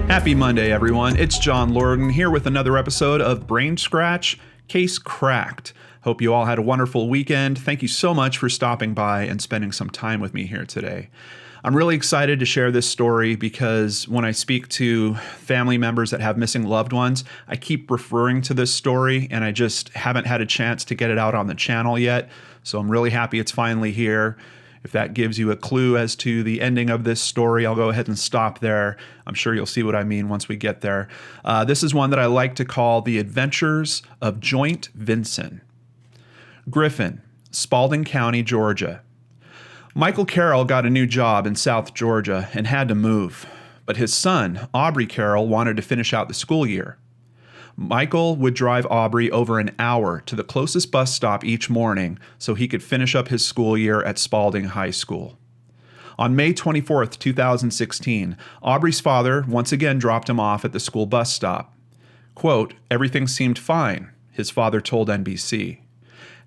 Happy Monday, everyone. It's John Lorden here with another episode of Brain Scratch, Case Cracked. Hope you all had a wonderful weekend. Thank you so much for stopping by and spending some time with me here today. I'm really excited to share this story because when I speak to family members that have missing loved ones, I keep referring to this story and I just haven't had a chance to get it out on the channel yet. So I'm really happy it's finally here. If that gives you a clue as to the ending of this story, I'll go ahead and stop there. I'm sure you'll see what I mean once we get there. This is one that I like to call The Adventures of Joint Vinson. Griffin, Spalding County, Georgia. Michael Carroll got a new job in South Georgia and had to move, but his son, Aubrey Carroll, wanted to finish out the school year. Michael would drive Aubrey over an hour to the closest bus stop each morning so he could finish up his school year at Spalding High School. On May 24, 2016, Aubrey's father once again dropped him off at the school bus stop. Quote, "Everything seemed fine," his father told NBC.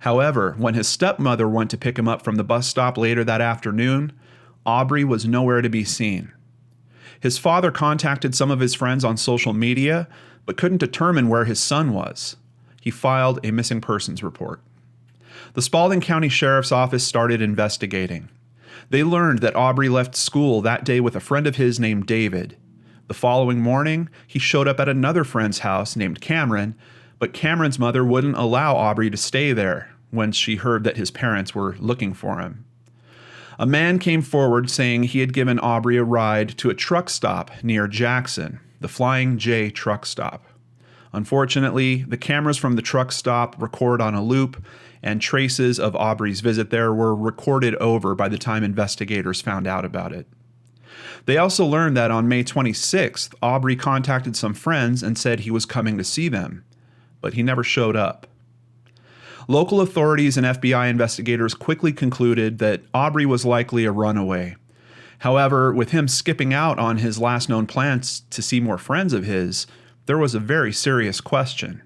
However, when his stepmother went to pick him up from the bus stop later that afternoon, Aubrey was nowhere to be seen. His father contacted some of his friends on social media, but couldn't determine where his son was. He filed a missing persons report. The Spalding County Sheriff's Office started investigating. They learned that Aubrey left school that day with a friend of his named David. The following morning, he showed up at another friend's house named Cameron, but Cameron's mother wouldn't allow Aubrey to stay there when she heard that his parents were looking for him. A man came forward saying he had given Aubrey a ride to a truck stop near Jackson, the Flying J truck stop. Unfortunately, the cameras from the truck stop record on a loop, and traces of Aubrey's visit there were recorded over by the time investigators found out about it. They also learned that on May 26th, Aubrey contacted some friends and said he was coming to see them, but he never showed up. Local authorities and FBI investigators quickly concluded that Aubrey was likely a runaway. However, with him skipping out on his last known plans to see more friends of his, there was a very serious question.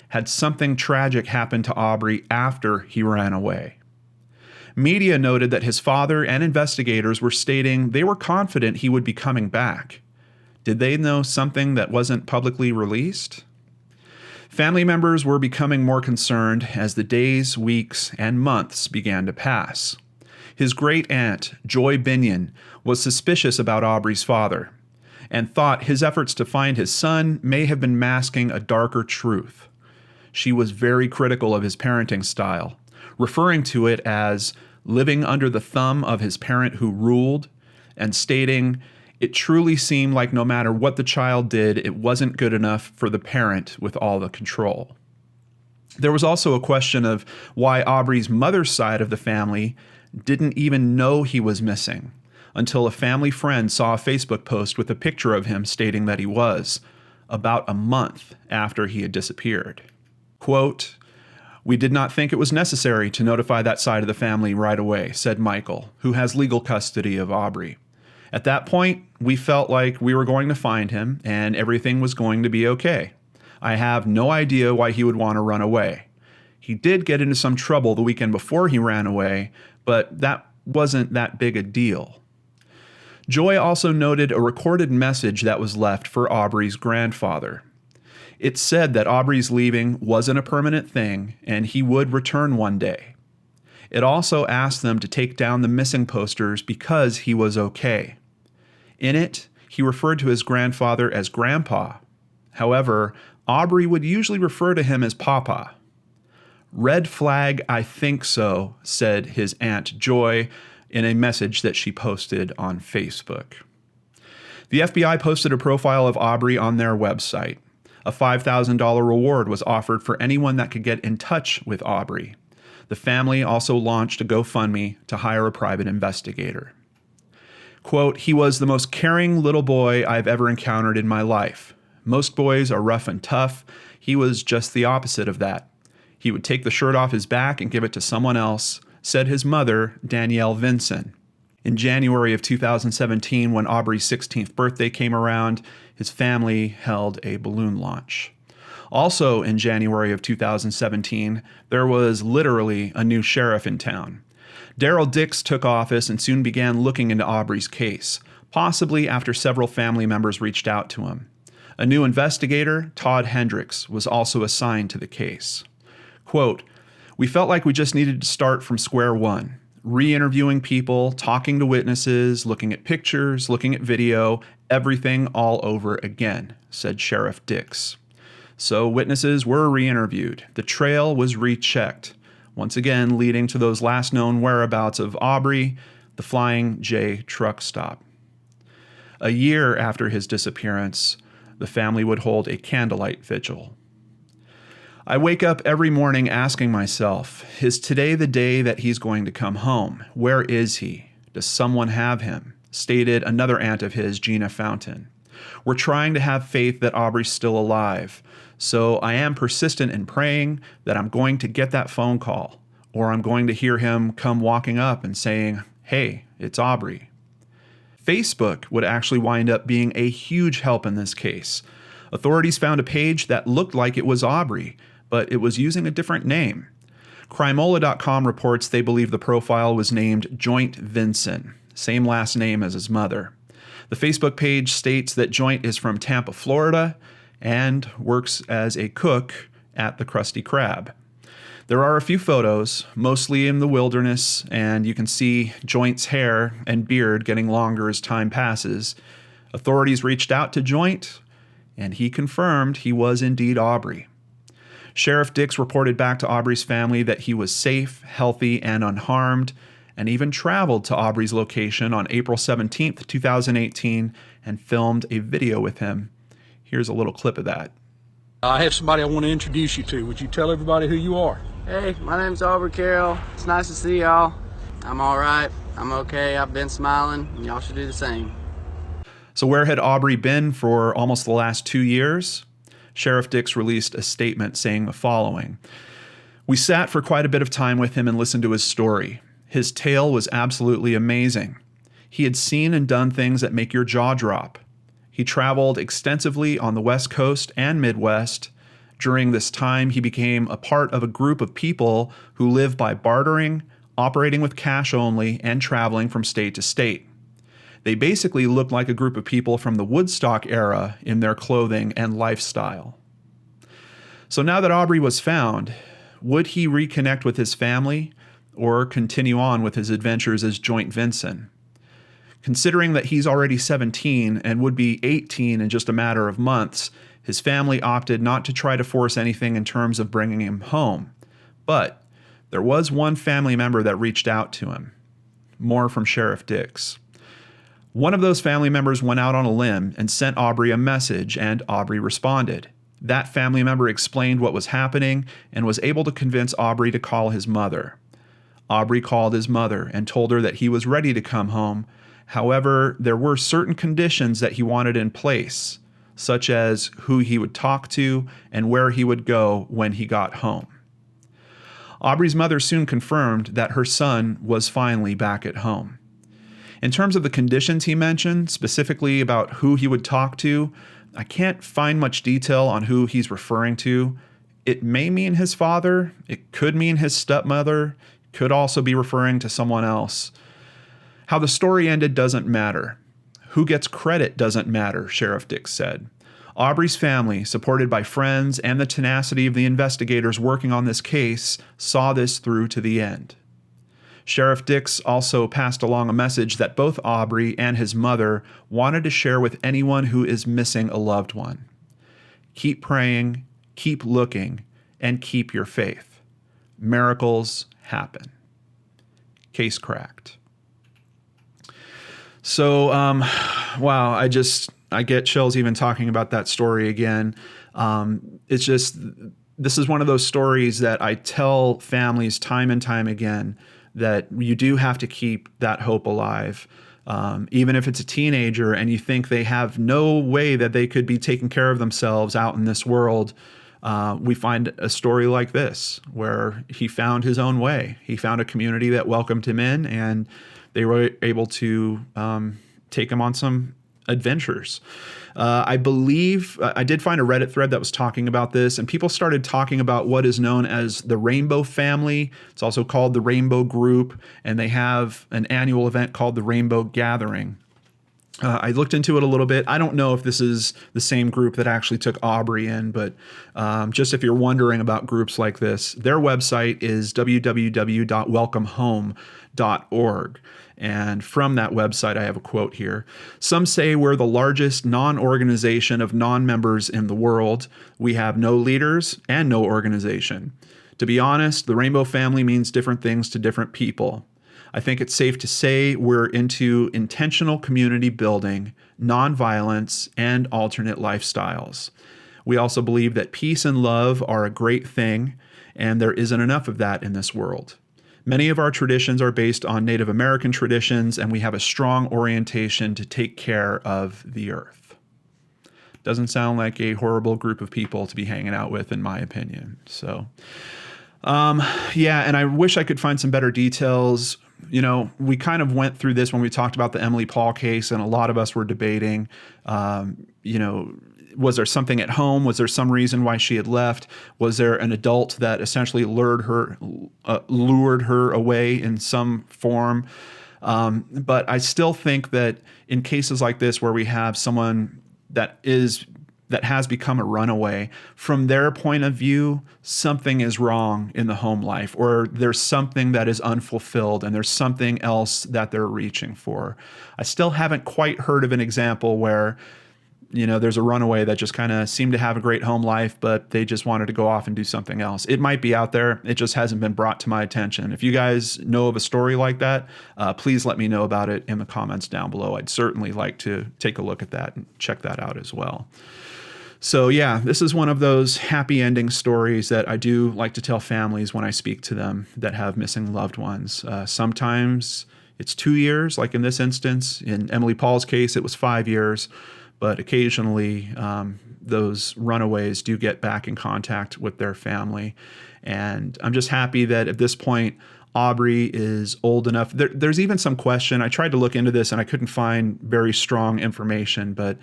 Had something tragic happened to Aubrey after he ran away? Media noted that his father and investigators were stating they were confident he would be coming back. Did they know something that wasn't publicly released? Family members were becoming more concerned as the days, weeks, and months began to pass. His great-aunt, Joy Binion, was suspicious about Aubrey's father and thought his efforts to find his son may have been masking a darker truth. She was very critical of his parenting style, referring to it as living under the thumb of his parent who ruled, and stating, "It truly seemed like no matter what the child did, it wasn't good enough for the parent with all the control." There was also a question of why Aubrey's mother's side of the family didn't even know he was missing until a family friend saw a Facebook post with a picture of him stating that he was, about a month after he had disappeared. Quote, "We did not think it was necessary to notify that side of the family right away," said Michael, who has legal custody of Aubrey. "At that point, we felt like we were going to find him and everything was going to be okay. I have no idea why he would want to run away. He did get into some trouble the weekend before he ran away, but that wasn't that big a deal." Joy also noted a recorded message that was left for Aubrey's grandfather. It said that Aubrey's leaving wasn't a permanent thing and he would return one day. It also asked them to take down the missing posters because he was okay. In it, he referred to his grandfather as Grandpa. However, Aubrey would usually refer to him as Papa. "Red flag, I think so," said his Aunt Joy in a message that she posted on Facebook. The FBI posted a profile of Aubrey on their website. A $5,000 reward was offered for anyone that could get in touch with Aubrey. The family also launched a GoFundMe to hire a private investigator. Quote, "He was the most caring little boy I've ever encountered in my life. Most boys are rough and tough. He was just the opposite of that. He would take the shirt off his back and give it to someone else," said his mother, Danielle Vinson. In January of 2017, when Aubrey's 16th birthday came around, his family held a balloon launch. Also in January of 2017, there was literally a new sheriff in town. Daryl Dix took office and soon began looking into Aubrey's case, possibly after several family members reached out to him. A new investigator, Todd Hendricks, was also assigned to the case. Quote, "We felt like we just needed to start from square one, re-interviewing people, talking to witnesses, looking at pictures, looking at video, everything all over again," said Sheriff Dix. So witnesses were re-interviewed. The trail was rechecked, once again leading to those last known whereabouts of Aubrey, the Flying J truck stop. A year after his disappearance, the family would hold a candlelight vigil. I wake up every morning asking myself, is today the day that he's going to come home? Where is he? Does someone have him? Stated another aunt of his, Gina Fountain. We're trying to have faith that Aubrey's still alive, so I am persistent in praying that I'm going to get that phone call, or I'm going to hear him come walking up and saying, "Hey, it's Aubrey." Facebook would actually wind up being a huge help in this case. Authorities found a page that looked like it was Aubrey, but it was using a different name. Crimola.com reports they believe the profile was named Joint Vinson, same last name as his mother. The Facebook page states that Joint is from Tampa, Florida, and works as a cook at the Krusty Krab. There are a few photos, mostly in the wilderness, and you can see Joint's hair and beard getting longer as time passes. Authorities reached out to Joint, and he confirmed he was indeed Aubrey. Sheriff Dix reported back to Aubrey's family that he was safe, healthy, and unharmed, and even traveled to Aubrey's location on April 17th, 2018, and filmed a video with him. Here's a little clip of that. I have somebody I want to introduce you to. Would you tell everybody who you are? Hey, my name's Aubrey Carroll. It's nice to see y'all. I'm all right. I'm okay. I've been smiling, and y'all should do the same. So where had Aubrey been for almost the last 2 years? Sheriff Dix released a statement saying the following. "We sat for quite a bit of time with him and listened to his story. His tale was absolutely amazing. He had seen and done things that make your jaw drop. He traveled extensively on the West Coast and Midwest. During this time, he became a part of a group of people who live by bartering, operating with cash only, and traveling from state to state. They basically looked like a group of people from the Woodstock era in their clothing and lifestyle." So now that Aubrey was found, would he reconnect with his family or continue on with his adventures as Joint Vinson? Considering that he's already 17 and would be 18 in just a matter of months, his family opted not to try to force anything in terms of bringing him home. But there was one family member that reached out to him. More from Sheriff Dix. One of those family members went out on a limb and sent Aubrey a message, and Aubrey responded. That family member explained what was happening and was able to convince Aubrey to call his mother. Aubrey called his mother and told her that he was ready to come home. However, there were certain conditions that he wanted in place, such as who he would talk to and where he would go when he got home. Aubrey's mother soon confirmed that her son was finally back at home. In terms of the conditions he mentioned, specifically about who he would talk to, I can't find much detail on who he's referring to. It may mean his father, it could mean his stepmother, could also be referring to someone else. How the story ended doesn't matter. Who gets credit doesn't matter, Sheriff Dix said. Aubrey's family, supported by friends and the tenacity of the investigators working on this case, saw this through to the end. Sheriff Dix also passed along a message that both Aubrey and his mother wanted to share with anyone who is missing a loved one. Keep praying, keep looking, and keep your faith. Miracles happen. Case cracked. So, wow, I get chills even talking about that story again. It's just, this is one of those stories that I tell families time and time again, that you do have to keep that hope alive. Even if it's a teenager and you think they have no way that they could be taking care of themselves out in this world, we find a story like this where he found his own way. He found a community that welcomed him in, and they were able to take him on some adventures. I believe I did find a Reddit thread that was talking about this, and people started talking about what is known as the Rainbow Family. It's also called the Rainbow Group, and they have an annual event called the Rainbow Gathering. I looked into it a little bit. I don't know if this is the same group that actually took Aubrey in, but just if you're wondering about groups like this, their website is www.welcomehome.org. And from that website, I have a quote here. Some say we're the largest non-organization of non-members in the world. We have no leaders and no organization. To be honest, the Rainbow Family means different things to different people. I think it's safe to say we're into intentional community building, nonviolence, and alternate lifestyles. We also believe that peace and love are a great thing, and there isn't enough of that in this world. Many of our traditions are based on Native American traditions, and we have a strong orientation to take care of the earth. Doesn't sound like a horrible group of people to be hanging out with, in my opinion. So, yeah, and I wish I could find some better details. You know, we kind of went through this when we talked about the Emily Paul case, and a lot of us were debating, was there something at home? Was there some reason why she had left? Was there an adult that essentially lured her away in some form? But I still think that in cases like this, where we have someone that has become a runaway, from their point of view, something is wrong in the home life, or there's something that is unfulfilled and there's something else that they're reaching for. I still haven't quite heard of an example where, there's a runaway that just kind of seemed to have a great home life, but they just wanted to go off and do something else. It might be out there. It just hasn't been brought to my attention. If you guys know of a story like that, please let me know about it in the comments down below. I'd certainly like to take a look at that and check that out as well. So yeah, this is one of those happy ending stories that I do like to tell families when I speak to them that have missing loved ones. Sometimes it's 2 years, like in this instance. In Emily Paul's case, it was 5 years. But occasionally, those runaways do get back in contact with their family. And I'm just happy that at this point, Aubrey is old enough. There's even some question. I tried to look into this and I couldn't find very strong information. But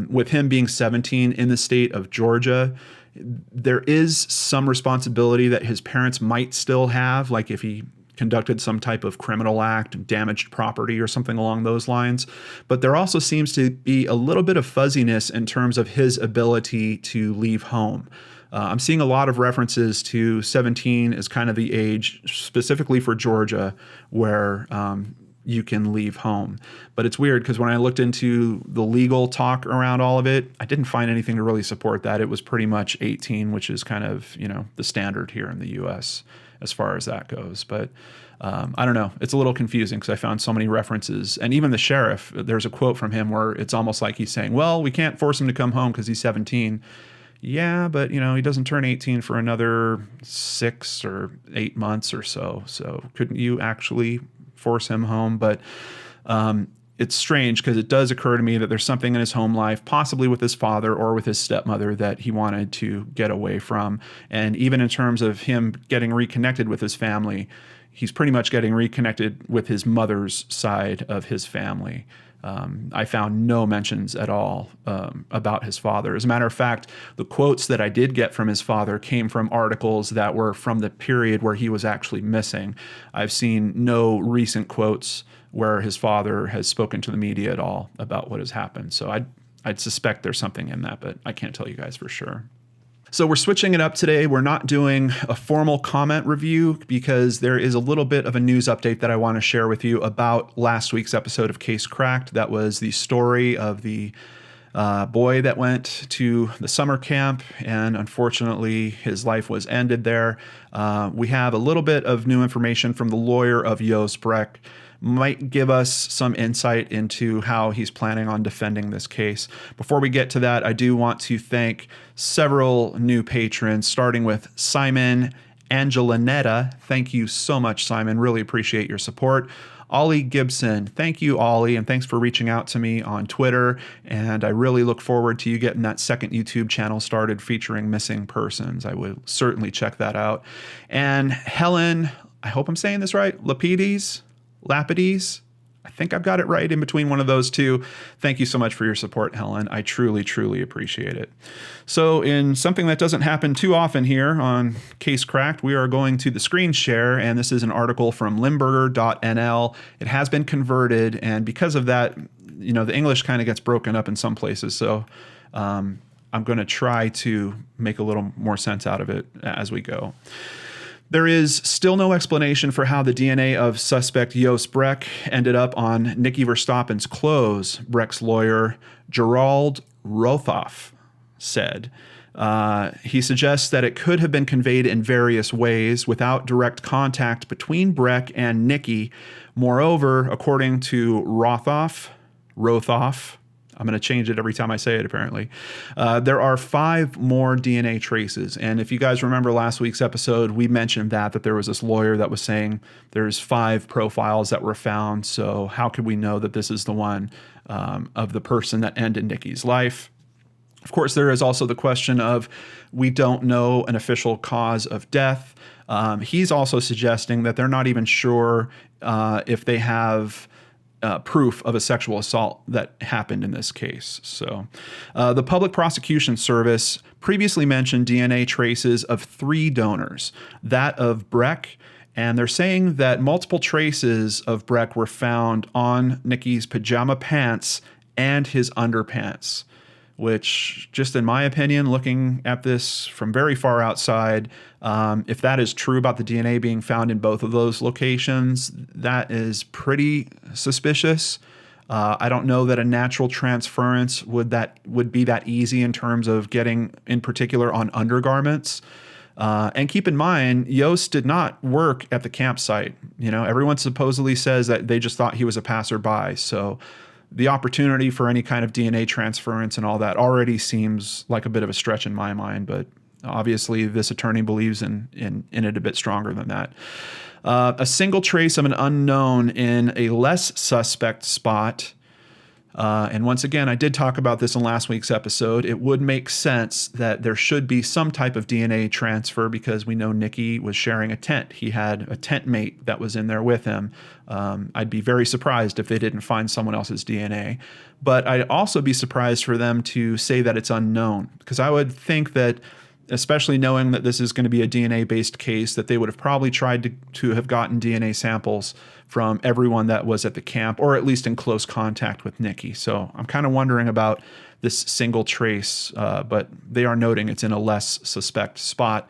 with him being 17 in the state of Georgia, there is some responsibility that his parents might still have, like if he conducted some type of criminal act, damaged property or something along those lines. But there also seems to be a little bit of fuzziness in terms of his ability to leave home. I'm seeing a lot of references to 17 as kind of the age specifically for Georgia where you can leave home. But it's weird because when I looked into the legal talk around all of it, I didn't find anything to really support that. It was pretty much 18, which is kind of, the standard here in the U.S. as far as that goes. But I don't know. It's a little confusing because I found so many references. And even the sheriff, there's a quote from him where it's almost like he's saying, well, we can't force him to come home because he's 17. Yeah, but, he doesn't turn 18 for another 6 or 8 months or so. So couldn't you actually force him home? But it's strange because it does occur to me that there's something in his home life, possibly with his father or with his stepmother, that he wanted to get away from. And even in terms of him getting reconnected with his family, he's pretty much getting reconnected with his mother's side of his family. I found no mentions at all about his father. As a matter of fact, the quotes that I did get from his father came from articles that were from the period where he was actually missing. I've seen no recent quotes where his father has spoken to the media at all about what has happened. So I'd suspect there's something in that, but I can't tell you guys for sure. So we're switching it up today. We're not doing a formal comment review because there is a little bit of a news update that I want to share with you about last week's episode of Case Cracked. That was the story of the boy that went to the summer camp, and unfortunately his life was ended there. We have a little bit of new information from the lawyer of Joost Breck. Might give us some insight into how he's planning on defending this case. Before we get to that, I do want to thank several new patrons, starting with Simon Angelinetta. Thank you so much, Simon. Really appreciate your support. Ollie Gibson. Thank you, Ollie, and thanks for reaching out to me on Twitter. And I really look forward to you getting that second YouTube channel started featuring missing persons. I will certainly check that out. And Helen, I hope I'm saying this right, Lapides, I I think I've got it right in between one of those two. Thank you so much for your support, Helen. I truly, truly appreciate it. So in something that doesn't happen too often here on Case Cracked, we are going to the screen share, and this is an article from Limburger.nl. It has been converted, and because of that, the English kind of gets broken up in some places. So I'm going to try to make a little more sense out of it as we go. There is still no explanation for how the DNA of suspect Jos Breck ended up on Nikky Verstappen's clothes, Breck's lawyer Gerald Rothoff said. He suggests that it could have been conveyed in various ways without direct contact between Breck and Nikky. Moreover, according to Rothoff, I'm going to change it every time I say it, apparently. There are 5 more DNA traces. And if you guys remember last week's episode, we mentioned that there was this lawyer that was saying there's 5 profiles that were found. So how could we know that this is the one of the person that ended Nikky's life? Of course, there is also the question of we don't know an official cause of death. He's also suggesting that they're not even sure if they have proof of a sexual assault that happened in this case. So the Public Prosecution Service previously mentioned DNA traces of 3 donors, that of Breck, and they're saying that multiple traces of Breck were found on Nikky's pajama pants and his underpants, which, just in my opinion, looking at this from very far outside, if that is true about the DNA being found in both of those locations, that is pretty suspicious. I don't know that a natural transference would be that easy in terms of getting, in particular, on undergarments. And keep in mind, Jos did not work at the campsite. Everyone supposedly says that they just thought he was a passerby. So the opportunity for any kind of DNA transference and all that already seems like a bit of a stretch in my mind, but obviously this attorney believes in it a bit stronger than that. A single trace of an unknown in a less suspect spot. And once again, I did talk about this in last week's episode. It would make sense that there should be some type of DNA transfer because we know Nikky was sharing a tent. He had a tent mate that was in there with him. I'd be very surprised if they didn't find someone else's DNA. But I'd also be surprised for them to say that it's unknown, because I would think that, especially knowing that this is going to be a DNA-based case, that they would have probably tried to have gotten DNA samples from everyone that was at the camp, or at least in close contact with Nikky. So I'm kind of wondering about this single trace, but they are noting it's in a less suspect spot.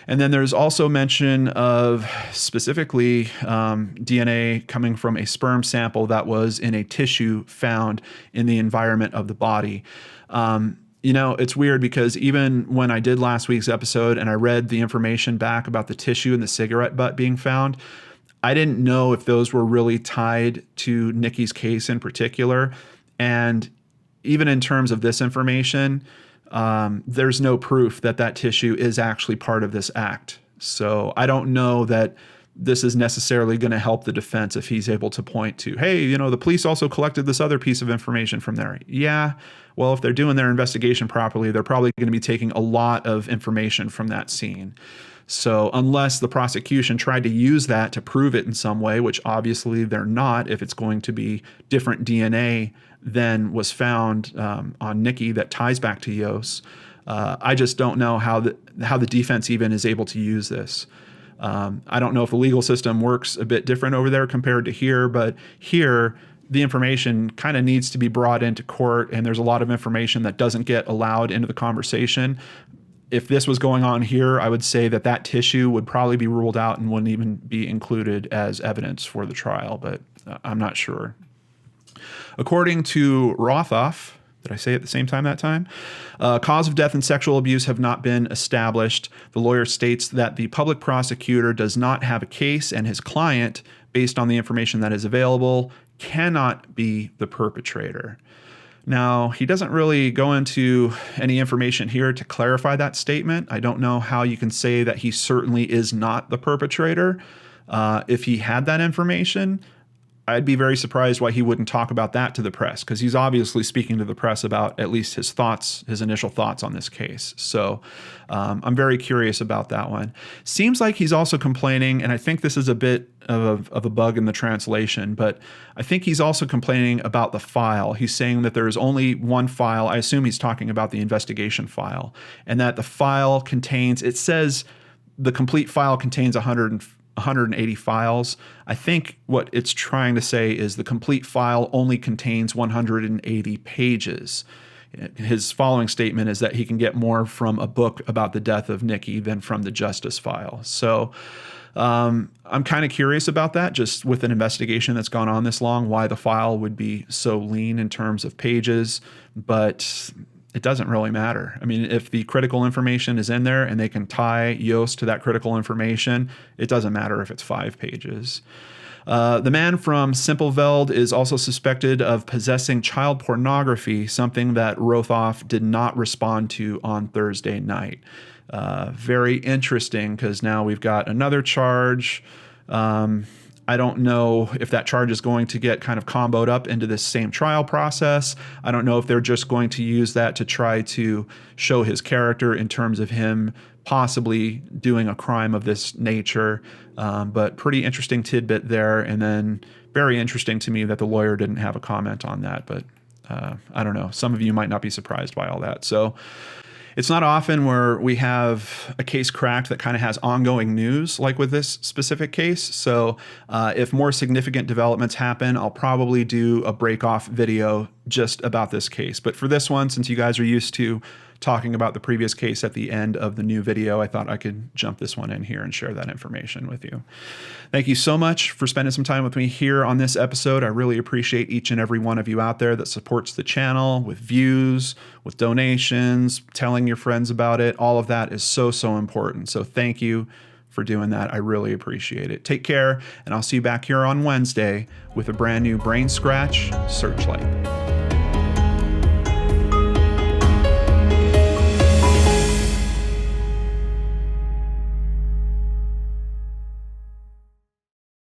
And then there's also mention of specifically DNA coming from a sperm sample that was in a tissue found in the environment of the body. It's weird because even when I did last week's episode and I read the information back about the tissue and the cigarette butt being found, I didn't know if those were really tied to Nikky's case in particular. And even in terms of this information, there's no proof that tissue is actually part of this act. So I don't know that this is necessarily going to help the defense if he's able to point to, hey, the police also collected this other piece of information from there. Yeah, well, if they're doing their investigation properly, they're probably going to be taking a lot of information from that scene. So unless the prosecution tried to use that to prove it in some way, which obviously they're not, if it's going to be different DNA than was found on Nikky that ties back to Jos, I just don't know how the defense even is able to use this. I don't know if the legal system works a bit different over there compared to here, but here the information kind of needs to be brought into court, and there's a lot of information that doesn't get allowed into the conversation. If this was going on here, I would say that tissue would probably be ruled out and wouldn't even be included as evidence for the trial, but I'm not sure. According to Rothoff, did I say it at the same time that time? Cause of death and sexual abuse have not been established. The lawyer states that the public prosecutor does not have a case, and his client, based on the information that is available, cannot be the perpetrator. Now, he doesn't really go into any information here to clarify that statement. I don't know how you can say that he certainly is not the perpetrator. If he had that information, I'd be very surprised why he wouldn't talk about that to the press, because he's obviously speaking to the press about at least his thoughts, his initial thoughts on this case. So I'm very curious about that one. Seems like he's also complaining, and I think this is a bit of a bug in the translation, but I think he's also complaining about the file. He's saying that there is only one file. I assume he's talking about the investigation file, and that the file contains, it says the complete file contains 180 files. I think what it's trying to say is the complete file only contains 180 pages. His following statement is that he can get more from a book about the death of Nikky than from the justice file. So I'm kind of curious about that, just with an investigation that's gone on this long, why the file would be so lean in terms of pages, but it doesn't really matter. I mean, if the critical information is in there and they can tie Yost to that critical information, it doesn't matter if it's 5 pages. The man from Simpelveld is also suspected of possessing child pornography, something that Rothoff did not respond to on Thursday night. Very interesting, because now we've got another charge. I don't know if that charge is going to get kind of comboed up into this same trial process. I don't know if they're just going to use that to try to show his character in terms of him possibly doing a crime of this nature. But pretty interesting tidbit there. And then very interesting to me that the lawyer didn't have a comment on that. But I don't know. Some of you might not be surprised by all that. So it's not often where we have a case cracked that kind of has ongoing news like with this specific case. So if more significant developments happen, I'll probably do a break-off video just about this case. But for this one, since you guys are used to talking about the previous case at the end of the new video, I thought I could jump this one in here and share that information with you. Thank you so much for spending some time with me here on this episode. I really appreciate each and every one of you out there that supports the channel with views, with donations, telling your friends about it. All of that is so, so important. So thank you for doing that. I really appreciate it. Take care, and I'll see you back here on Wednesday with a brand new Brain Scratch Searchlight.